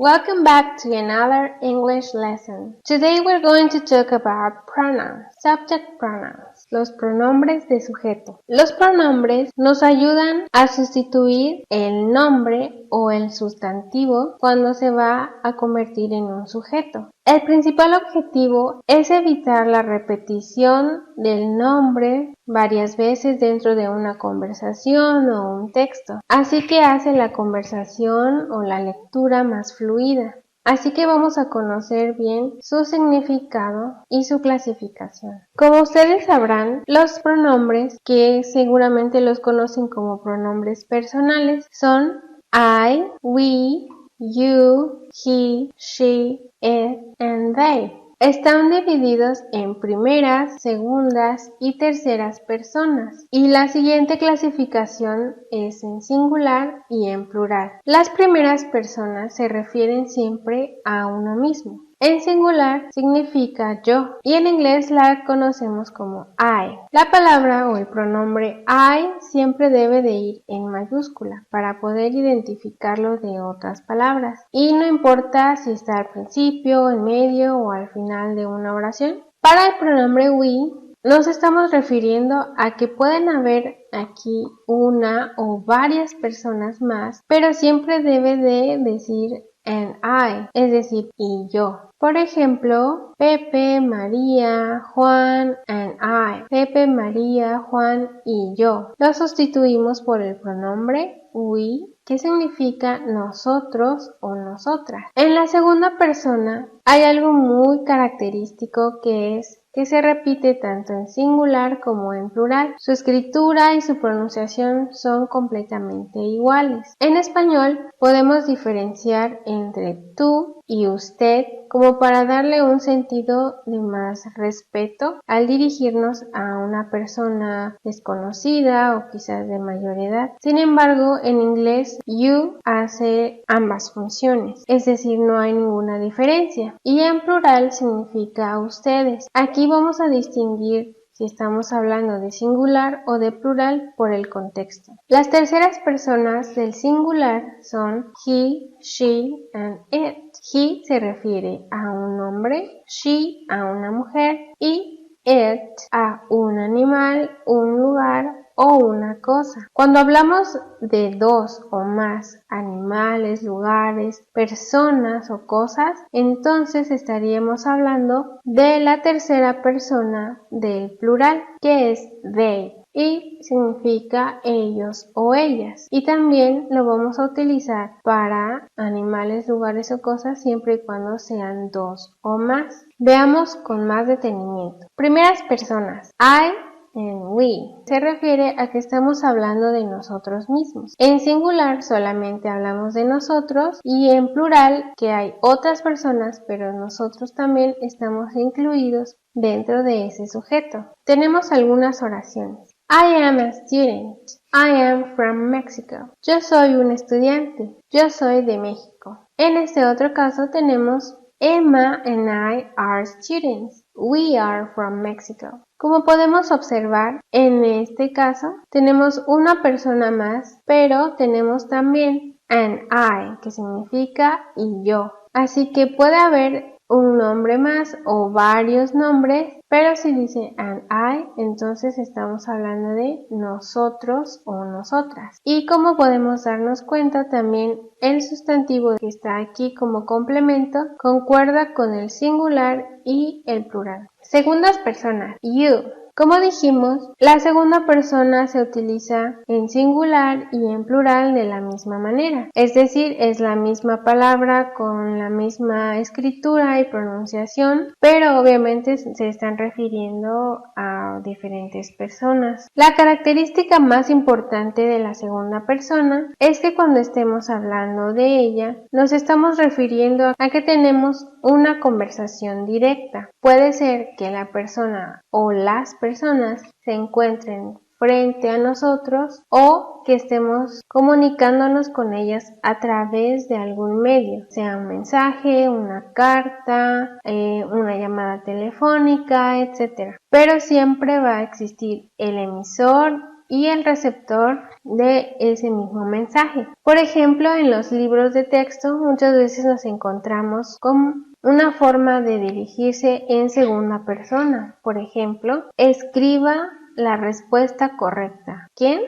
Welcome back to another English lesson. Today we're going to talk about pronouns, subject pronouns, los pronombres de sujeto. Los pronombres nos ayudan a sustituir el nombre o el sustantivo cuando se va a convertir en un sujeto. El principal objetivo es evitar la repetición del nombre varias veces dentro de una conversación o un texto, así que hace la conversación o la lectura más fluida. Así que vamos a conocer bien su significado y su clasificación. Como ustedes sabrán, los pronombres, que seguramente los conocen como pronombres personales, son I, we, you, he, she, it, and they. Están divididos en primeras, segundas y terceras personas, y la siguiente clasificación es en singular y en plural. Las primeras personas se refieren siempre a uno mismo. En singular significa yo y en inglés la conocemos como I. La palabra o el pronombre I siempre debe de ir en mayúscula para poder identificarlo de otras palabras y no importa si está al principio, en medio o al final de una oración. Para el pronombre we nos estamos refiriendo a que pueden haber aquí una o varias personas más, pero siempre debe de decir and I, es decir, y yo. Por ejemplo, Pepe, María, Juan, and I. Pepe, María, Juan y yo. Lo sustituimos por el pronombre we, que significa nosotros o nosotras. En la segunda persona hay algo muy característico que es que se repite tanto en singular como en plural. Su escritura y su pronunciación son completamente iguales. En español podemos diferenciar entre tú y usted como para darle un sentido de más respeto al dirigirnos a una persona desconocida o quizás de mayor edad. Sin embargo, en inglés, you hace ambas funciones, es decir, no hay ninguna diferencia. Y en plural significa ustedes. Aquí vamos a distinguir si estamos hablando de singular o de plural por el contexto. Las terceras personas del singular son he, she, and it. He se refiere a un hombre, she a una mujer y it a un animal, un lugar o una cosa. Cuando hablamos de dos o más animales, lugares, personas o cosas, entonces estaríamos hablando de la tercera persona del plural, que es they. Y significa ellos o ellas. Y también lo vamos a utilizar para animales, lugares o cosas siempre y cuando sean dos o más. Veamos con más detenimiento. Primeras personas. I and we. Se refiere a que estamos hablando de nosotros mismos. En singular solamente hablamos de nosotros y en plural que hay otras personas, pero nosotros también estamos incluidos dentro de ese sujeto. Tenemos algunas oraciones. I am a student. I am from Mexico. Yo soy un estudiante. Yo soy de México. En este otro caso tenemos Emma and I are students. We are from Mexico. Como podemos observar, en este caso tenemos una persona más, pero tenemos también an I, que significa y yo. Así que puede haber un nombre más o varios nombres, pero si dice an I, entonces estamos hablando de nosotros o nosotras. Y como podemos darnos cuenta, también el sustantivo que está aquí como complemento concuerda con el singular y el plural. Segundas personas, you. Como dijimos, la segunda persona se utiliza en singular y en plural de la misma manera. Es decir, es la misma palabra con la misma escritura y pronunciación, pero obviamente se están refiriendo a diferentes personas. La característica más importante de la segunda persona es que cuando estemos hablando de ella, nos estamos refiriendo a que tenemos una conversación directa. Puede ser que la persona o las personas se encuentren frente a nosotros o que estemos comunicándonos con ellas a través de algún medio, sea un mensaje, una carta, una llamada telefónica, etc. Pero siempre va a existir el emisor y el receptor de ese mismo mensaje. Por ejemplo, en los libros de texto muchas veces nos encontramos con una forma de dirigirse en segunda persona. Por ejemplo, escriba la respuesta correcta. ¿Quién?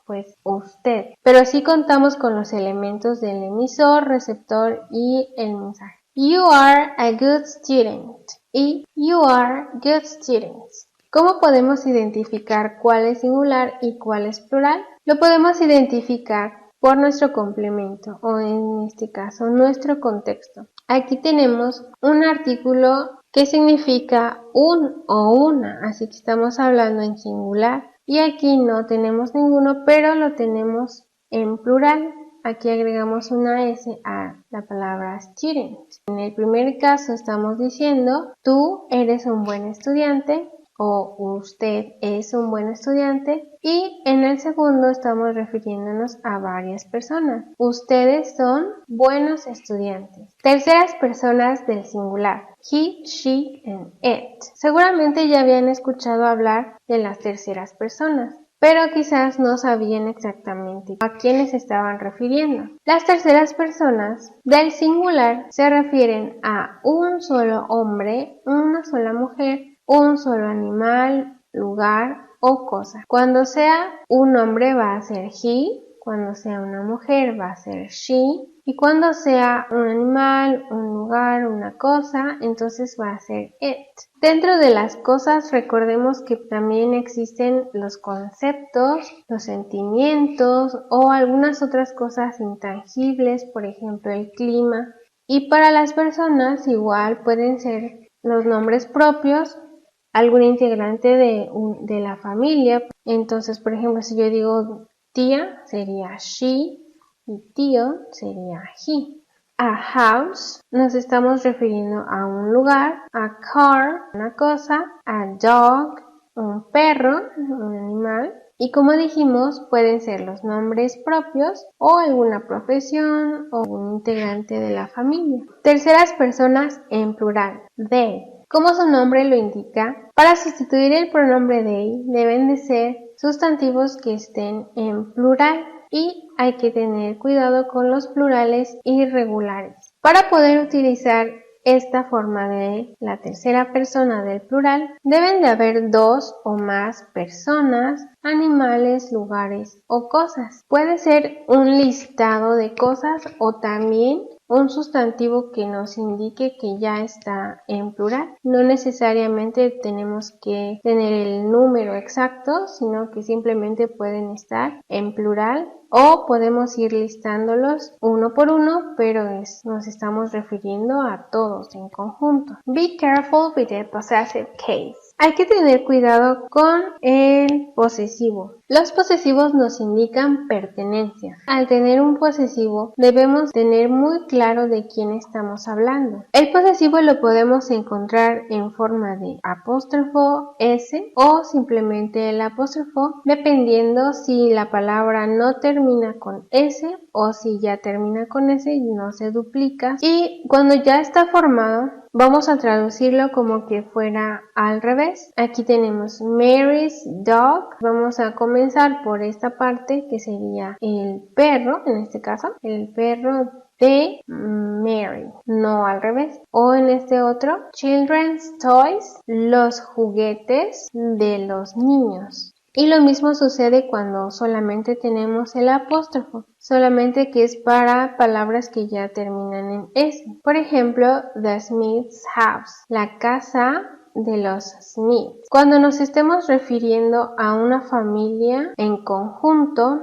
Pues usted. Pero así contamos con los elementos del emisor, receptor y el mensaje. You are a good student y you are good students. ¿Cómo podemos identificar cuál es singular y cuál es plural? Lo podemos identificar por nuestro complemento o en este caso nuestro contexto. Aquí tenemos un artículo que significa un o una, así que estamos hablando en singular y aquí no tenemos ninguno, pero lo tenemos en plural. Aquí agregamos una S a la palabra student. En el primer caso estamos diciendo tú eres un buen estudiante o usted es un buen estudiante y en el segundo estamos refiriéndonos a varias personas. Ustedes son buenos estudiantes. Terceras personas del singular. He, she, and it. Seguramente ya habían escuchado hablar de las terceras personas, pero quizás no sabían exactamente a quiénes estaban refiriendo. Las terceras personas del singular se refieren a un solo hombre, una sola mujer, un solo animal, lugar o cosa. Cuando sea un hombre va a ser he, cuando sea una mujer va a ser she, y cuando sea un animal, un lugar, una cosa, entonces va a ser it. Dentro de las cosas recordemos que también existen los conceptos, los sentimientos o algunas otras cosas intangibles, por ejemplo el clima. Y para las personas igual pueden ser los nombres propios, algún integrante de la familia. Entonces, por ejemplo, si yo digo tía, sería she, y tío sería he. A house nos estamos refiriendo a un lugar, a car, una cosa, a dog, un perro, un animal. Y como dijimos, pueden ser los nombres propios o alguna profesión o un integrante de la familia. Terceras personas en plural, they. Como su nombre lo indica, para sustituir el pronombre they deben de ser sustantivos que estén en plural y hay que tener cuidado con los plurales irregulares. Para poder utilizar esta forma de la tercera persona del plural, deben de haber dos o más personas, animales, lugares o cosas. Puede ser un listado de cosas o también un sustantivo que nos indique que ya está en plural. No necesariamente tenemos que tener el número exacto, sino que simplemente pueden estar en plural o podemos ir listándolos uno por uno, pero nos estamos refiriendo a todos en conjunto. Be careful with the possessive case. Hay que tener cuidado con el posesivo. Los posesivos nos indican pertenencia. Al tener un posesivo debemos tener muy claro de quién estamos hablando. El posesivo lo podemos encontrar en forma de apóstrofo S o simplemente el apóstrofo, dependiendo si la palabra no termina con S o si ya termina con S y no se duplica. Y cuando ya está formado, vamos a traducirlo como que fuera al revés. Aquí tenemos Mary's dog. Vamos a comenzar por esta parte que sería el perro, en este caso, el perro de Mary, no al revés. O en este otro, Children's toys, los juguetes de los niños. Y lo mismo sucede cuando solamente tenemos el apóstrofo, solamente que es para palabras que ya terminan en S. Por ejemplo, the Smith's house, la casa de los Smiths. Cuando nos estemos refiriendo a una familia en conjunto,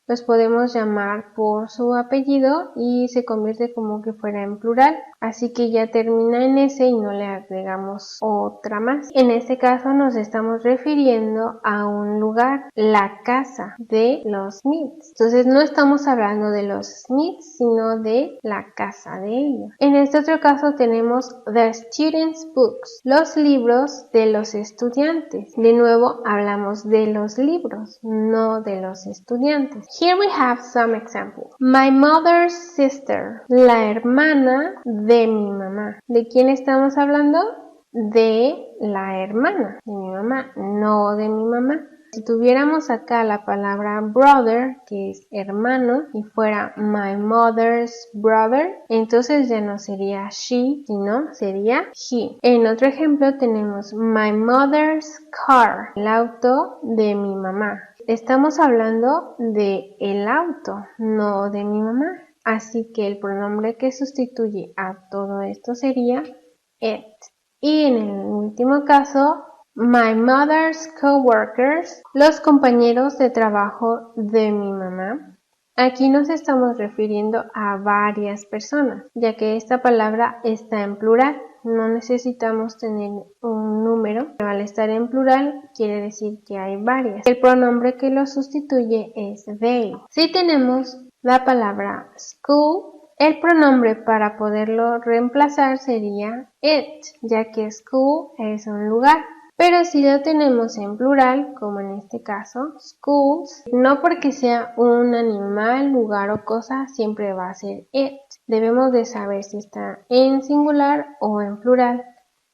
los podemos llamar por su apellido y se convierte como que fuera en plural, así que ya termina en S y no le agregamos otra más. En este caso nos estamos refiriendo a un lugar, la casa de los Smiths. Entonces no estamos hablando de los Smiths, sino de la casa de ellos. En este otro caso tenemos the students' books, los libros de los estudiantes. De nuevo hablamos de los libros, no de los estudiantes. Here we have some examples. My mother's sister, la hermana de mi mamá. ¿De quién estamos hablando? De la hermana de mi mamá, no de mi mamá. si tuviéramos acá la palabra brother, que es hermano, y fuera my mother's brother, entonces ya no sería she, sino sería he. En otro ejemplo tenemos my mother's car, el auto de mi mamá. Estamos hablando de el auto, no de mi mamá. Así que el pronombre que sustituye a todo esto sería it. Y en el último caso, my mother's coworkers, los compañeros de trabajo de mi mamá. Aquí nos estamos refiriendo a varias personas, ya que esta palabra está en plural. No necesitamos tener un número, pero al estar en plural quiere decir que hay varias. El pronombre que lo sustituye es they. Si tenemos la palabra school, el pronombre para poderlo reemplazar sería it, ya que school es un lugar. Pero si lo tenemos en plural, como en este caso, schools, no porque sea un animal, lugar o cosa, siempre va a ser it. Debemos de saber si está en singular o en plural.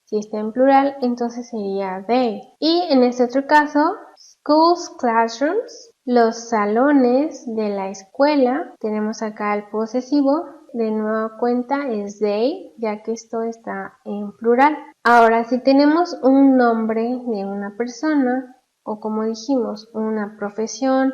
Si está en plural, entonces sería they. Y en este otro caso, schools, classrooms, los salones de la escuela. Tenemos acá el posesivo. De nueva cuenta es they, ya que esto está en plural. Ahora, si tenemos un nombre de una persona, o como dijimos, una profesión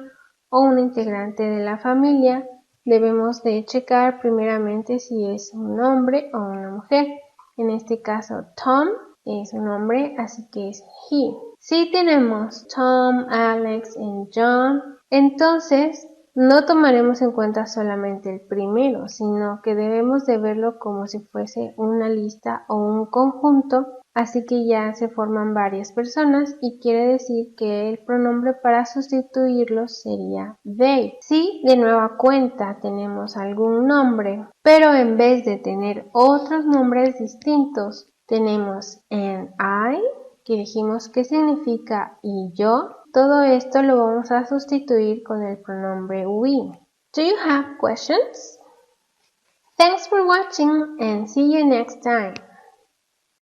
o un integrante de la familia, debemos de checar primeramente si es un hombre o una mujer. En este caso, Tom es un hombre, así que es he. Si tenemos Tom, Alex y John, entonces no tomaremos en cuenta solamente el primero, sino que debemos de verlo como si fuese una lista o un conjunto, así que ya se forman varias personas y quiere decir que el pronombre para sustituirlos sería they. Si de nueva cuenta tenemos algún nombre, pero en vez de tener otros nombres distintos, tenemos an I, que dijimos que significa y yo. Todo esto lo vamos a sustituir con el pronombre we. Do you have questions? Thanks for watching and see you next time.